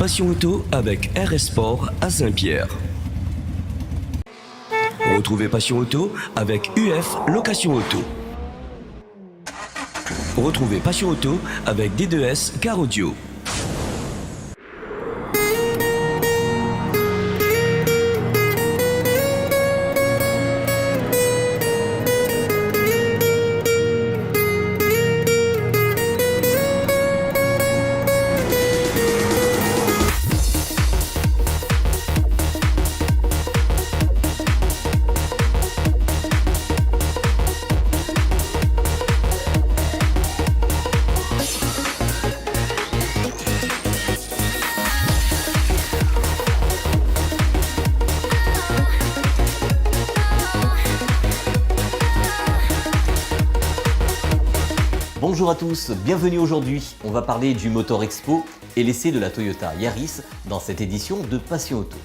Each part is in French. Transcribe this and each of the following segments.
Passion Auto avec RS Sport à Saint-Pierre. Retrouvez Passion Auto avec UF Location Auto. Retrouvez Passion Auto avec D2S Car Audio. Bonjour à tous, bienvenue aujourd'hui. On va parler du Motor Expo et l'essai de la Toyota Yaris dans cette édition de Passion Auto.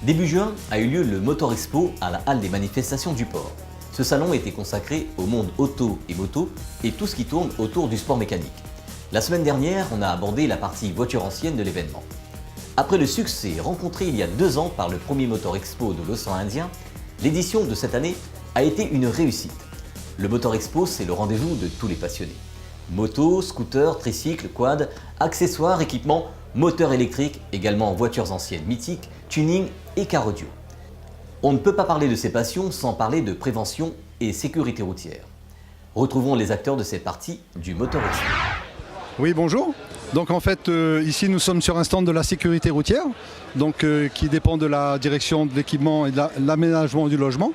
Début juin a eu lieu le Motor Expo à la halle des manifestations du port. Ce salon était consacré au monde auto et moto et tout ce qui tourne autour du sport mécanique. La semaine dernière, on a abordé la partie voiture ancienne de l'événement. Après le succès rencontré il y a 2 ans par le premier Motor Expo de l'océan Indien, l'édition de cette année a été une réussite. Le Motor Expo, c'est le rendez-vous de tous les passionnés. Moto, scooter, tricycle, quad, accessoires, équipements, moteurs électriques, également voitures anciennes mythiques, tuning et car audio. On ne peut pas parler de ces passions sans parler de prévention et sécurité routière. Retrouvons les acteurs de cette partie du Motor Expo. Oui, bonjour. Donc en fait, ici nous sommes sur un stand de la sécurité routière, donc, qui dépend de la direction de l'équipement et de l'aménagement du logement,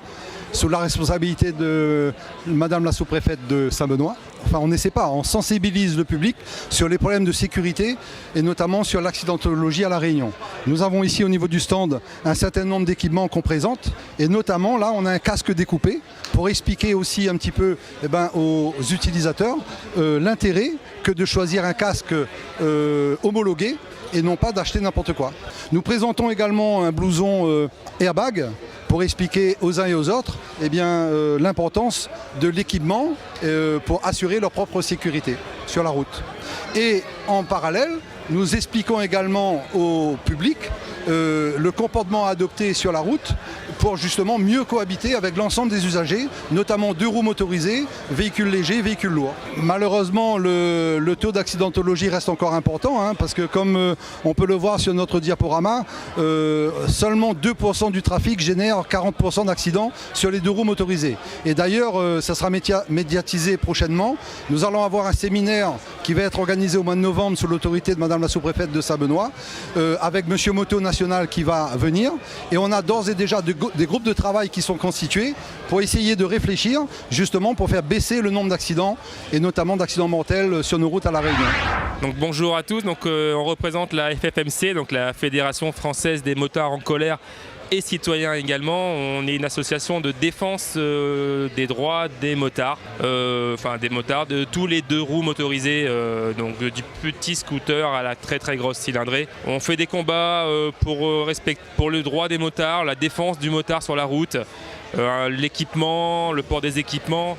sous la responsabilité de Madame la sous-préfète de Saint-Benoît. Enfin, on sensibilise le public sur les problèmes de sécurité et notamment sur l'accidentologie à La Réunion. Nous avons ici au niveau du stand un certain nombre d'équipements qu'on présente et notamment là on a un casque découpé pour expliquer aussi un petit peu aux utilisateurs l'intérêt que de choisir un casque homologué et non pas d'acheter n'importe quoi. Nous présentons également un blouson airbag pour expliquer aux uns et aux autres l'importance de l'équipement pour assurer leur propre sécurité sur la route. Et en parallèle, nous expliquons également au public le comportement à adopter sur la route pour justement mieux cohabiter avec l'ensemble des usagers, notamment 2 roues motorisées, véhicules légers, véhicules lourds. Malheureusement, le taux d'accidentologie reste encore important, parce que comme on peut le voir sur notre diaporama, seulement 2% du trafic génère 40% d'accidents sur les 2 roues motorisées. Et d'ailleurs, ça sera médiatisé prochainement. Nous allons avoir un séminaire qui va être organisé au mois de novembre sous l'autorité de Madame la sous-préfète de Saint-Benoît, avec Monsieur Moto National qui va venir. Et on a d'ores et déjà des groupes de travail qui sont constitués pour essayer de réfléchir justement pour faire baisser le nombre d'accidents et notamment d'accidents mortels sur nos routes à La Réunion. Donc bonjour à tous, on représente la FFMC, donc la Fédération Française des Motards en Colère et Citoyens également. On est une association de défense des droits des motards, des motards de tous les 2 roues motorisées, donc du petit scooter à la très très grosse cylindrée. On fait des combats pour le droit des motards, la défense du motard sur la route, l'équipement, le port des équipements,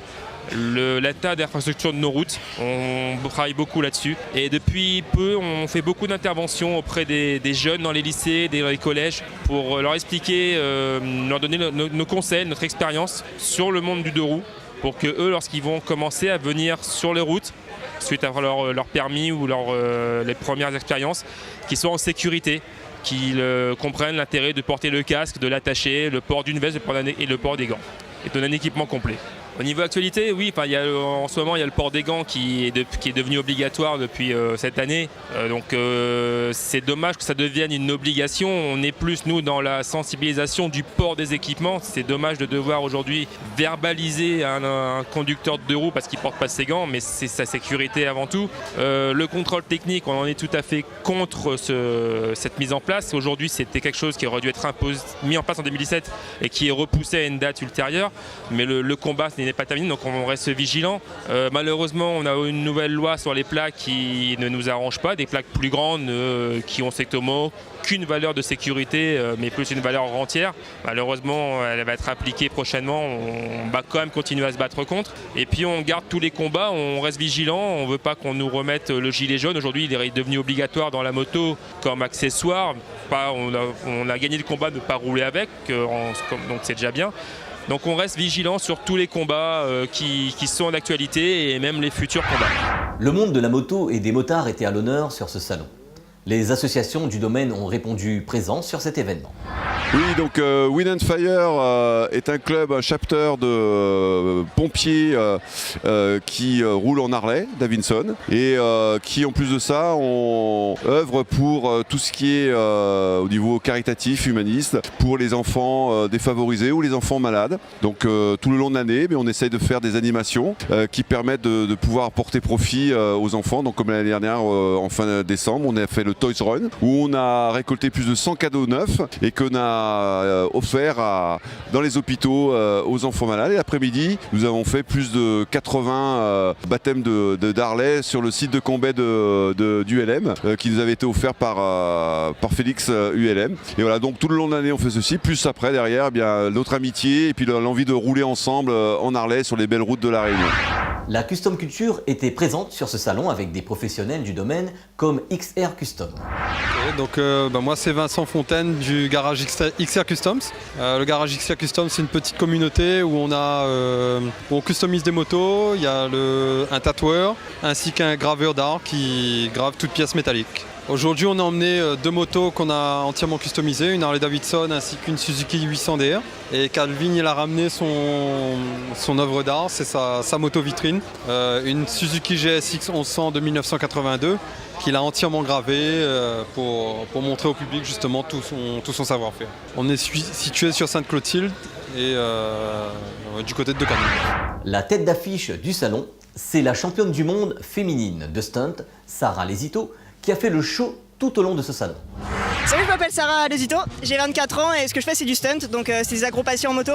l'état d'infrastructure de nos routes. On travaille beaucoup là-dessus et depuis peu on fait beaucoup d'interventions auprès des jeunes dans les lycées, dans les collèges pour leur expliquer, leur donner nos conseils, notre expérience sur le monde du 2 roues pour que eux, lorsqu'ils vont commencer à venir sur les routes suite à leur permis ou les premières expériences, qu'ils soient en sécurité, qu'ils comprennent l'intérêt de porter le casque, de l'attacher, le port d'une veste et le port des gants et d'un équipement complet. Au niveau actualité, oui, en ce moment il y a le port des gants qui est devenu obligatoire depuis cette année. Donc c'est dommage que ça devienne une obligation. On est plus nous dans la sensibilisation du port des équipements. C'est dommage de devoir aujourd'hui verbaliser un conducteur de deux roues parce qu'il ne porte pas ses gants, mais c'est sa sécurité avant tout. Le contrôle technique, on en est tout à fait contre cette mise en place. Aujourd'hui c'était quelque chose qui aurait dû être mis en place en 2017 et qui est repoussé à une date ultérieure. Mais le combat n'est pas terminé, donc on reste vigilant. Malheureusement, on a une nouvelle loi sur les plaques qui ne nous arrange pas, des plaques plus grandes qui ont strictement qu'une valeur de sécurité, mais plus une valeur rentière. Malheureusement, elle va être appliquée prochainement. On va quand même continuer à se battre contre. Et puis on garde tous les combats, on reste vigilant. On ne veut pas qu'on nous remette le gilet jaune. Aujourd'hui, il est devenu obligatoire dans la moto comme accessoire. On a gagné le combat de ne pas rouler avec, donc c'est déjà bien. Donc on reste vigilant sur tous les combats qui sont en actualité et même les futurs combats. Le monde de la moto et des motards était à l'honneur sur ce salon. Les associations du domaine ont répondu présent sur cet événement. Oui, donc Wind and Fire est un club, un chapter de pompiers qui roule en Harley Davidson et qui en plus de ça on œuvre pour tout ce qui est au niveau caritatif, humaniste, pour les enfants défavorisés ou les enfants malades. Donc tout le long de l'année, on essaye de faire des animations qui permettent de pouvoir porter profit aux enfants. Donc comme l'année dernière, en fin décembre, on a fait le Toys Run où on a récolté plus de 100 cadeaux neufs et qu'on a offert dans les hôpitaux aux enfants malades. Et l'après-midi, nous avons fait plus de 80 baptêmes d'Harley sur le site de Combay d'ULM qui nous avait été offert par Félix ULM. Et voilà, donc tout le long de l'année on fait ceci, plus après derrière notre amitié et puis l'envie de rouler ensemble en Harley sur les belles routes de la Réunion. La Custom Culture était présente sur ce salon avec des professionnels du domaine comme XR Custom. Donc moi c'est Vincent Fontaine du garage XR Customs. Le garage XR Customs c'est une petite communauté où on customise des motos, il y a un tatoueur ainsi qu'un graveur d'art qui grave toutes pièces métalliques. Aujourd'hui on a emmené deux motos qu'on a entièrement customisées, une Harley Davidson ainsi qu'une Suzuki 800 DR. Et Calvin il a ramené son œuvre d'art, c'est sa moto vitrine, une Suzuki GSX 1100 de 1982 qu'il a entièrement gravé pour montrer au public justement tout son savoir-faire. On est situé sur Sainte-Clotilde et du côté de Decaune. La tête d'affiche du salon, c'est la championne du monde féminine de stunt, Sarah Lesito, qui a fait le show tout au long de ce salon. Salut, je m'appelle Sarah Lesito, j'ai 24 ans et ce que je fais c'est du stunt, donc c'est des acrobaties en moto.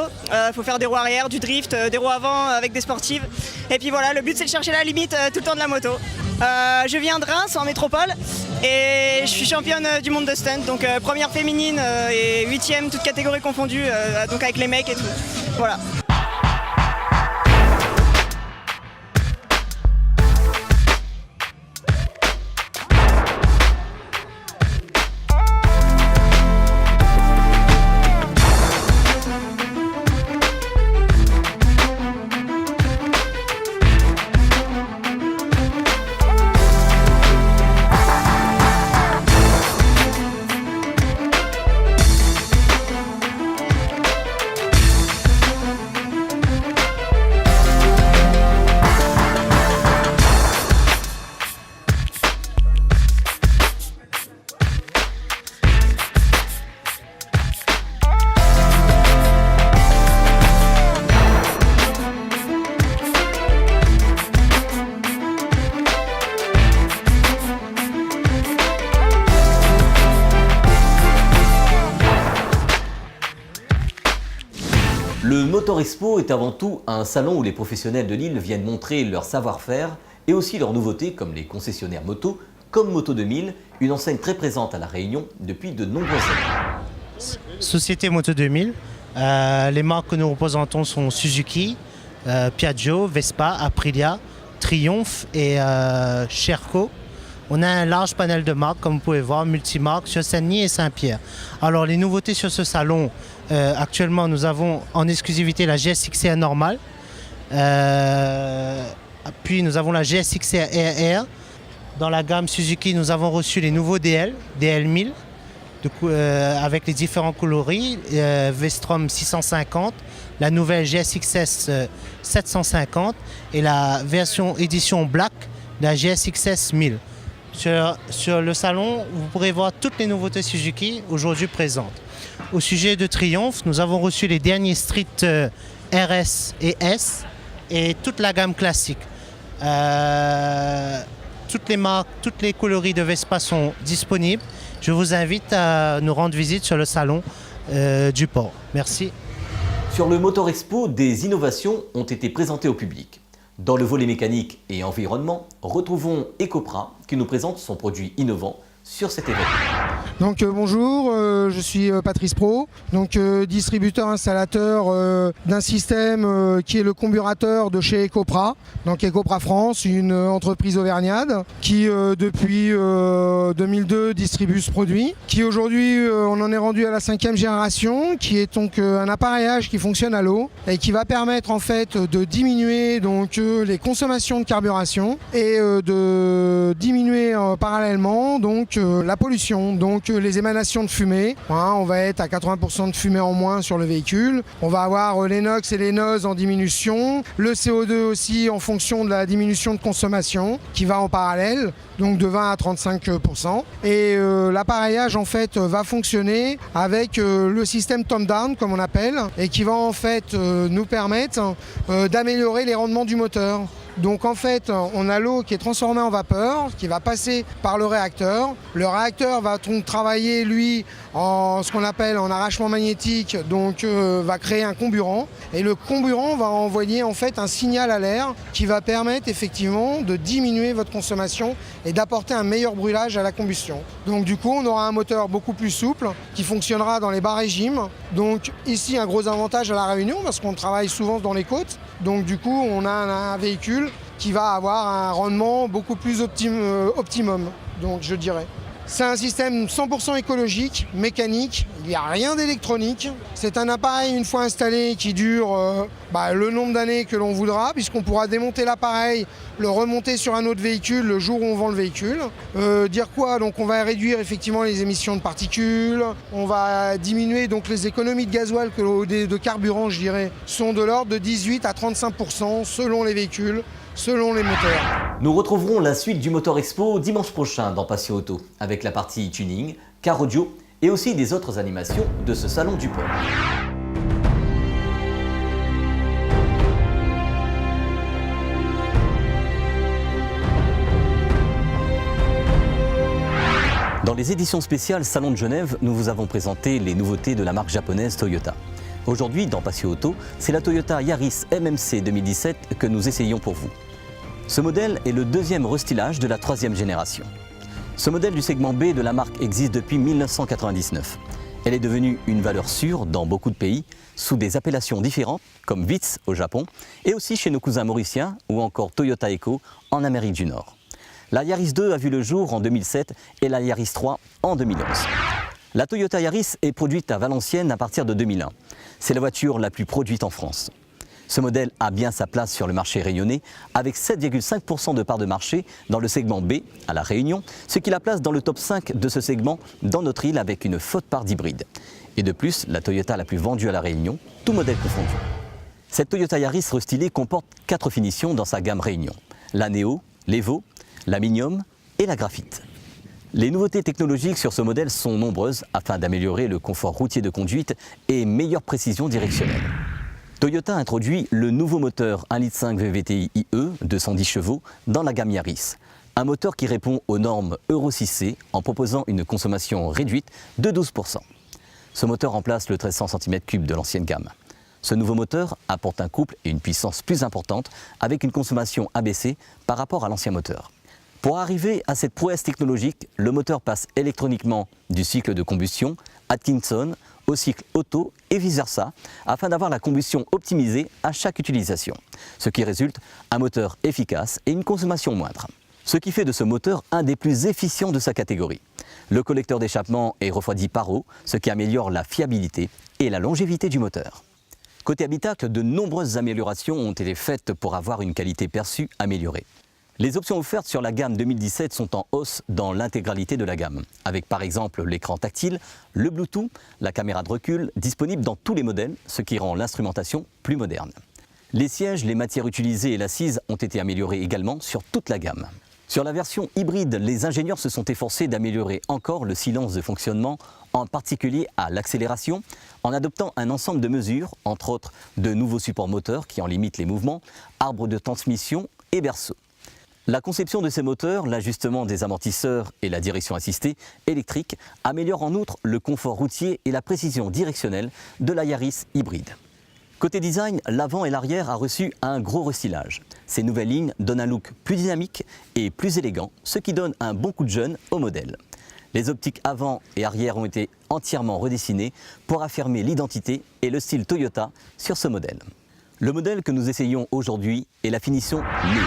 Faut faire des roues arrière, du drift, des roues avant avec des sportives. Et puis voilà, le but c'est de chercher la limite tout le temps de la moto. Je viens de Reims en métropole et je suis championne du monde de stunt, donc première féminine et 8e toutes catégories confondues, donc avec les mecs et tout. Voilà. Le Motor Expo est avant tout un salon où les professionnels de l'île viennent montrer leur savoir-faire et aussi leurs nouveautés comme les concessionnaires moto, comme Moto 2000, une enseigne très présente à La Réunion depuis de nombreuses années. Société Moto 2000, les marques que nous représentons sont Suzuki, Piaggio, Vespa, Aprilia, Triumph et Sherco. On a un large panel de marques, comme vous pouvez voir, multimarques sur Saint-Denis et Saint-Pierre. Alors les nouveautés sur ce salon, actuellement nous avons en exclusivité la GSX-R normale, puis nous avons la GSX-R RR. Dans la gamme Suzuki, nous avons reçu les nouveaux DL 1000, avec les différents coloris, V-Strom 650, la nouvelle GSXS 750 et la version édition Black, la GSXS 1000. Sur le salon, vous pourrez voir toutes les nouveautés Suzuki aujourd'hui présentes. Au sujet de Triumph, nous avons reçu les derniers Street RS et S et toute la gamme classique. Toutes les marques, toutes les coloris de Vespa sont disponibles. Je vous invite à nous rendre visite sur le salon du port. Merci. Sur le Motor Expo, des innovations ont été présentées au public. Dans le volet mécanique et environnement, retrouvons Ecopra qui nous présente son produit innovant sur cet événement. Donc bonjour, je suis Patrice Pro, donc distributeur installateur d'un système qui est le comburateur de chez Ecopra, donc Ecopra France, une entreprise auvergnate qui depuis 2002 distribue ce produit, qui aujourd'hui on en est rendu à la 5e génération, qui est donc un appareillage qui fonctionne à l'eau et qui va permettre en fait de diminuer donc les consommations de carburation et de diminuer parallèlement donc la pollution, donc les émanations de fumée. On va être à 80% de fumée en moins sur le véhicule. On va avoir les NOx et les NOS en diminution, le CO2 aussi en fonction de la diminution de consommation qui va en parallèle, donc de 20 à 35%. Et l'appareillage en fait va fonctionner avec le système Tom Down comme on appelle et qui va en fait nous permettre d'améliorer les rendements du moteur. Donc en fait, on a l'eau qui est transformée en vapeur, qui va passer par le réacteur. Le réacteur va donc travailler, lui, en ce qu'on appelle en arrachement magnétique, donc va créer un comburant. Et le comburant va envoyer en fait un signal à l'air qui va permettre effectivement de diminuer votre consommation et d'apporter un meilleur brûlage à la combustion. Donc du coup, on aura un moteur beaucoup plus souple qui fonctionnera dans les bas régimes. Donc ici, un gros avantage à La Réunion parce qu'on travaille souvent dans les côtes. Donc du coup, on a un véhicule qui va avoir un rendement beaucoup plus optimum, donc je dirais. C'est un système 100% écologique, mécanique, il n'y a rien d'électronique. C'est un appareil, une fois installé, qui dure le nombre d'années que l'on voudra, puisqu'on pourra démonter l'appareil, le remonter sur un autre véhicule le jour où on vend le véhicule. Dire quoi? Donc on va réduire effectivement les émissions de particules, on va diminuer donc les économies de gasoil, de carburant je dirais, sont de l'ordre de 18 à 35% selon les véhicules, selon les moteurs. Nous retrouverons la suite du Motor Expo dimanche prochain dans Passion Auto, avec la partie tuning, car audio et aussi des autres animations de ce salon du port. Dans les éditions spéciales Salon de Genève, nous vous avons présenté les nouveautés de la marque japonaise Toyota. Aujourd'hui, dans Passion Auto, c'est la Toyota Yaris MMC 2017 que nous essayons pour vous. Ce modèle est le deuxième restylage de la 3e génération. Ce modèle du segment B de la marque existe depuis 1999. Elle est devenue une valeur sûre dans beaucoup de pays, sous des appellations différentes, comme Vitz au Japon, et aussi chez nos cousins mauriciens ou encore Toyota Eco en Amérique du Nord. La Yaris 2 a vu le jour en 2007 et la Yaris 3 en 2011. La Toyota Yaris est produite à Valenciennes à partir de 2001. C'est la voiture la plus produite en France. Ce modèle a bien sa place sur le marché réunionnais, avec 7,5% de part de marché dans le segment B à La Réunion, ce qui la place dans le top 5 de ce segment dans notre île avec une forte part d'hybride. Et de plus, la Toyota la plus vendue à La Réunion, tout modèle confondu. Cette Toyota Yaris restylée comporte 4 finitions dans sa gamme Réunion. La Néo, l'Evo, la Minium et la Graphite. Les nouveautés technologiques sur ce modèle sont nombreuses afin d'améliorer le confort routier de conduite et meilleure précision directionnelle. Toyota introduit le nouveau moteur 1,5 litre VVTi IE de 110 chevaux dans la gamme Yaris. Un moteur qui répond aux normes Euro 6C en proposant une consommation réduite de 12%. Ce moteur remplace le 1300 cm3 de l'ancienne gamme. Ce nouveau moteur apporte un couple et une puissance plus importante avec une consommation abaissée par rapport à l'ancien moteur. Pour arriver à cette prouesse technologique, le moteur passe électroniquement du cycle de combustion Atkinson au cycle auto et vice-versa, afin d'avoir la combustion optimisée à chaque utilisation. Ce qui résulte un moteur efficace et une consommation moindre. Ce qui fait de ce moteur un des plus efficients de sa catégorie. Le collecteur d'échappement est refroidi par eau, ce qui améliore la fiabilité et la longévité du moteur. Côté habitacle, de nombreuses améliorations ont été faites pour avoir une qualité perçue améliorée. Les options offertes sur la gamme 2017 sont en hausse dans l'intégralité de la gamme, avec par exemple l'écran tactile, le Bluetooth, la caméra de recul, disponible dans tous les modèles, ce qui rend l'instrumentation plus moderne. Les sièges, les matières utilisées et l'assise ont été améliorés également sur toute la gamme. Sur la version hybride, les ingénieurs se sont efforcés d'améliorer encore le silence de fonctionnement, en particulier à l'accélération, en adoptant un ensemble de mesures, entre autres de nouveaux supports moteurs qui en limitent les mouvements, arbre de transmission et berceau. La conception de ces moteurs, l'ajustement des amortisseurs et la direction assistée électrique améliorent en outre le confort routier et la précision directionnelle de la Yaris hybride. Côté design, l'avant et l'arrière a reçu un gros restylage. Ces nouvelles lignes donnent un look plus dynamique et plus élégant, ce qui donne un bon coup de jeune au modèle. Les optiques avant et arrière ont été entièrement redessinées pour affirmer l'identité et le style Toyota sur ce modèle. Le modèle que nous essayons aujourd'hui est la finition Neo.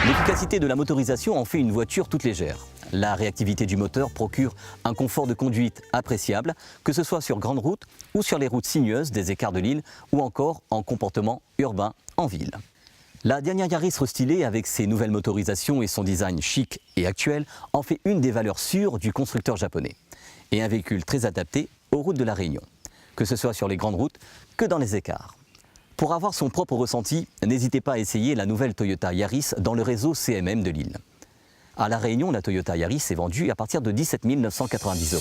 L'efficacité de la motorisation en fait une voiture toute légère. La réactivité du moteur procure un confort de conduite appréciable, que ce soit sur grande route ou sur les routes sinueuses des écarts de l'île ou encore en comportement urbain en ville. La dernière Yaris restylée avec ses nouvelles motorisations et son design chic et actuel en fait une des valeurs sûres du constructeur japonais et un véhicule très adapté aux routes de la Réunion, que ce soit sur les grandes routes que dans les écarts. Pour avoir son propre ressenti, n'hésitez pas à essayer la nouvelle Toyota Yaris dans le réseau CMM de Lille. À La Réunion, la Toyota Yaris est vendue à partir de 17 990 €.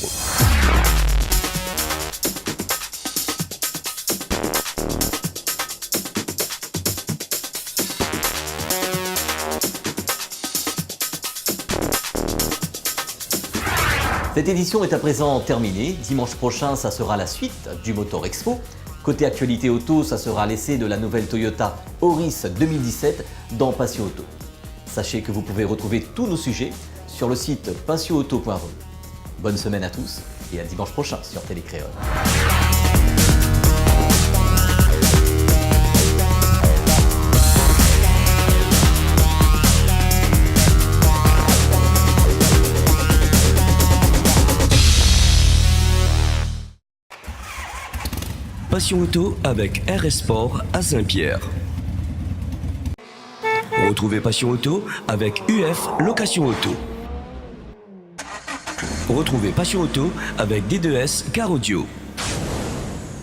Cette édition est à présent terminée. Dimanche prochain, ça sera la suite du Motor Expo. Côté actualité auto, ça sera l'essai de la nouvelle Toyota Auris 2017 dans Passion Auto. Sachez que vous pouvez retrouver tous nos sujets sur le site passionauto.re. Bonne semaine à tous et à dimanche prochain sur Télécréole. Passion Auto avec RS Sport à Saint-Pierre. Retrouvez Passion Auto avec UF Location Auto. Retrouvez Passion Auto avec D2S Car Audio.